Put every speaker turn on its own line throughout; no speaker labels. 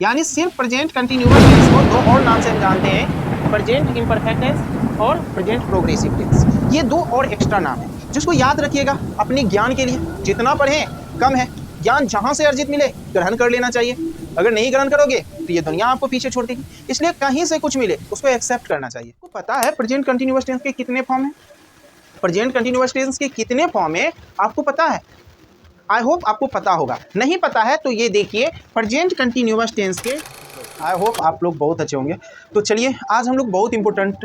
यानी सिर्फ present continuous tense को दो और नाम से हम जानते हैं, प्रेजेंट इम्परफेक्ट टेंस और प्रेजेंट प्रोग्रेसिव टेंस। ये दो और एक्स्ट्रा नाम है जिसको याद रखिएगा अपने ज्ञान के लिए। जितना पढ़ें कम है, ज्ञान जहां से अर्जित मिले ग्रहण कर लेना चाहिए। अगर नहीं ग्रहण करोगे तो ये दुनिया आपको पीछे छोड़ देगी, इसलिए कहीं से कुछ मिले उसको एक्सेप्ट करना चाहिए। आपको पता है प्रेजेंट कंटिन्यूअस टेंस के कितने फॉर्म है? प्रेजेंट कंटिन्यूअस टेंस के कितने फॉर्म है आपको पता है? आई होप आपको पता होगा। नहीं पता है तो ये देखिए प्रेजेंट कंटिन्यूअस टेंस के, आई होप आप लोग बहुत अच्छे होंगे। तो चलिए आज हम लोग बहुत इंपॉर्टेंट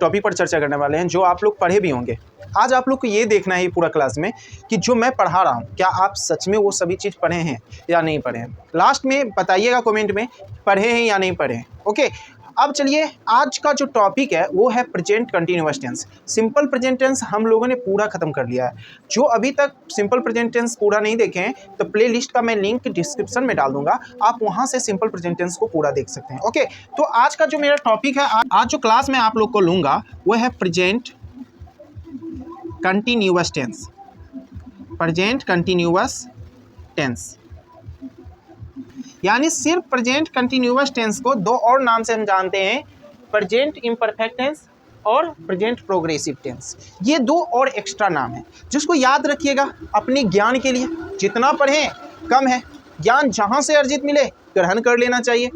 टॉपिक पर चर्चा करने वाले हैं जो आप लोग पढ़े भी होंगे। आज आप लोग को ये देखना है पूरा क्लास में कि जो मैं पढ़ा रहा हूँ क्या आप सच में वो सभी चीज़ पढ़े हैं या नहीं पढ़े हैं। लास्ट में बताइएगा कमेंट में पढ़े हैं या नहीं पढ़े हैं। ओके, अब चलिए आज का जो टॉपिक है वो है present continuous tense. Simple present tense हम लोगों ने पूरा खत्म कर लिया है। जो अभी तक सिंपल प्रेजेंट टेंस पूरा नहीं देखे हैं तो प्लेलिस्ट का मैं लिंक डिस्क्रिप्शन में डाल दूंगा, आप वहां से सिंपल प्रेजेंट टेंस को पूरा देख सकते हैं। ओके, तो आज का जो मेरा टॉपिक है, आज जो क्लास में आप लोग को लूंगा वो है present continuous tense. Present continuous tense यानी सिर्फ प्रेजेंट कंटिन्यूअस टेंस को दो और नाम से हम जानते हैं, प्रेजेंट इम्परफेक्ट टेंस और प्रेजेंट प्रोग्रेसिव टेंस। ये दो और एक्स्ट्रा नाम है जिसको याद रखिएगा अपने ज्ञान के लिए। जितना पढ़ें कम है, ज्ञान जहां से अर्जित मिले ग्रहण कर लेना चाहिए।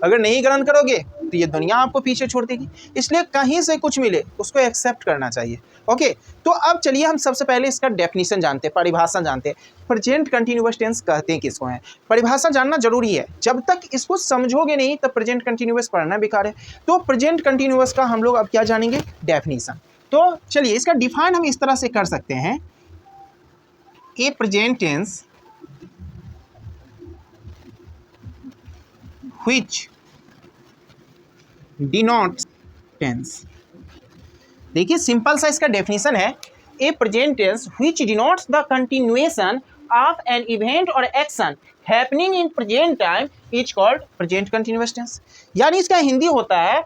अगर नहीं ग्रहण करोगे तो ये दुनिया आपको पीछे छोड़ देगी, इसलिए कहीं से कुछ मिले उसको एक्सेप्ट करना चाहिए। ओके, तो अब चलिए हम सबसे पहले इसका डेफिनेशन जानते हैं, परिभाषा जानते हैं। प्रेजेंट कंटिन्यूअस टेंस कहते हैं किसको हैं, परिभाषा जानना जरूरी है। जब तक इसको समझोगे नहीं तब प्रेजेंट कंटिन्यूअस पढ़ना बेकार है। तो प्रेजेंट कंटिन्यूअस का हम लोग अब क्या जानेंगे, डेफिनेशन। तो चलिए इसका डिफाइन हम इस तरह से कर सकते हैं, a present tense which denotes tense। देखिए सिंपल सा इसका डेफिनेशन है, a present tense which denotes the continuation of an event or action happening in present time is called present continuous tense। यानी इसका हिंदी होता है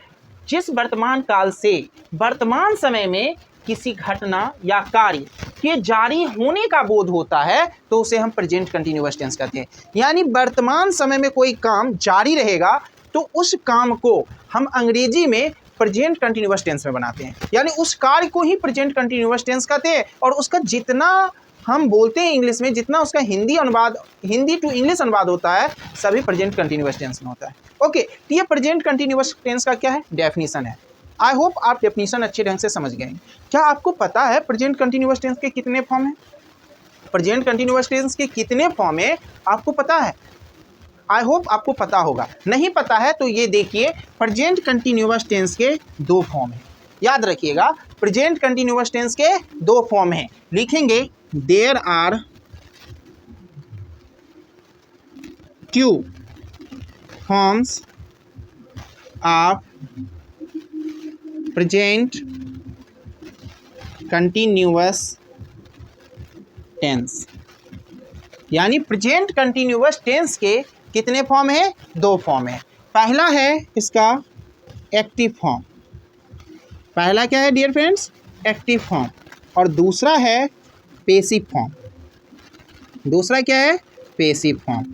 जिस वर्तमान काल से वर्तमान समय में किसी घटना या कार्य के जारी होने का बोध होता है तो उसे हम प्रेजेंट कंटिन्यूअस टेंस कहते हैं। यानी वर्तमान समय में कोई काम जारी रहेगा तो उस काम को हम अंग्रेजी में प्रेजेंट कंटिन्यूअस टेंस में बनाते हैं। यानी उस कार्य को ही प्रेजेंट कंटिन्यूअस टेंस कहते हैं और उसका जितना हम बोलते हैं इंग्लिश में, जितना उसका हिंदी टू इंग्लिश अनुवाद होता है सभी प्रेजेंट कंटिन्यूअस टेंस में होता है। ओके, तो ये प्रेजेंट कंटिन्यूअस टेंस का क्या है, डेफिनेशन है। आई होप आप डेफिनेशन अच्छे ढंग से समझ गए। क्या आपको पता है प्रेजेंट कंटिन्यूअस टेंस के कितने फॉर्म हैं? प्रेजेंट कंटिन्यूअस टेंस के कितने फॉर्म है आपको पता है? आई होप आपको पता होगा। नहीं पता है तो ये देखिए प्रेजेंट कंटिन्यूअस टेंस के दो फॉर्म हैं। याद रखिएगा प्रेजेंट कंटिन्यूअस टेंस के दो फॉर्म हैं। लिखेंगे there are two forms of present continuous tense. यानी प्रेजेंट कंटिन्यूअस टेंस के कितने फॉर्म है, दो फॉर्म है। पहला है इसका एक्टिव फॉर्म। पहला क्या है डियर फ्रेंड्स, एक्टिव फॉर्म, और दूसरा है पैसिव फॉर्म। दूसरा क्या है, पैसिव फॉर्म।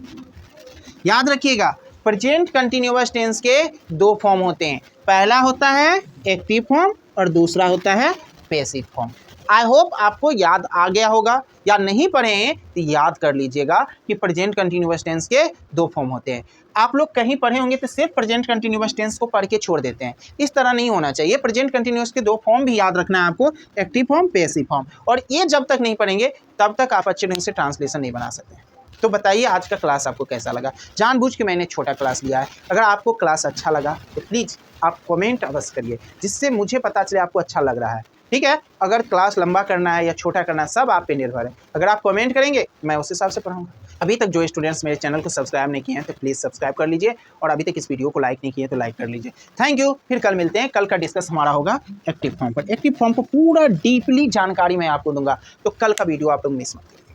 याद रखिएगा प्रेजेंट कंटिन्यूअस टेंस के दो फॉर्म होते हैं, पहला होता है एक्टिव फॉर्म और दूसरा होता है पैसिव फॉर्म। आई होप आपको याद आ गया होगा, या नहीं पढ़े हैं तो याद कर लीजिएगा कि प्रेजेंट कंटिन्यूअस टेंस के दो फॉर्म होते हैं। आप लोग कहीं पढ़े होंगे तो सिर्फ प्रेजेंट कंटिन्यूअस टेंस को पढ़ के छोड़ देते हैं, इस तरह नहीं होना चाहिए। प्रेजेंट कंटिन्यूअस के दो फॉर्म भी याद रखना है आपको, एक्टिव फॉर्म, पैसिव फॉर्म, और ये जब तक नहीं पढ़ेंगे तब तक आप अच्छे ढंग से ट्रांसलेशन नहीं बना सकते। तो बताइए आज का क्लास आपको कैसा लगा। जानबूझ के मैंने छोटा क्लास लिया है। अगर आपको क्लास अच्छा लगा तो प्लीज़ आप कमेंट अवश्य करिए, जिससे मुझे पता चले आपको अच्छा लग रहा है। ठीक है, अगर क्लास लंबा करना है या छोटा करना है सब आप पे निर्भर है। अगर आप कमेंट करेंगे मैं उस हिसाब से पढ़ाऊँगा। अभी तक जो स्टूडेंट्स मेरे चैनल को सब्सक्राइब नहीं किए हैं तो प्लीज़ सब्सक्राइब कर लीजिए, और अभी तक इस वीडियो को लाइक नहीं किए तो लाइक कर लीजिए। Thank you. फिर कल मिलते हैं। कल का डिस्कस हमारा होगा एक्टिव फॉर्म पर। एक्टिव फॉर्म को पूरा डीपली जानकारी मैं आपको दूंगा, तो कल का वीडियो आप लोग मिस मत करिए।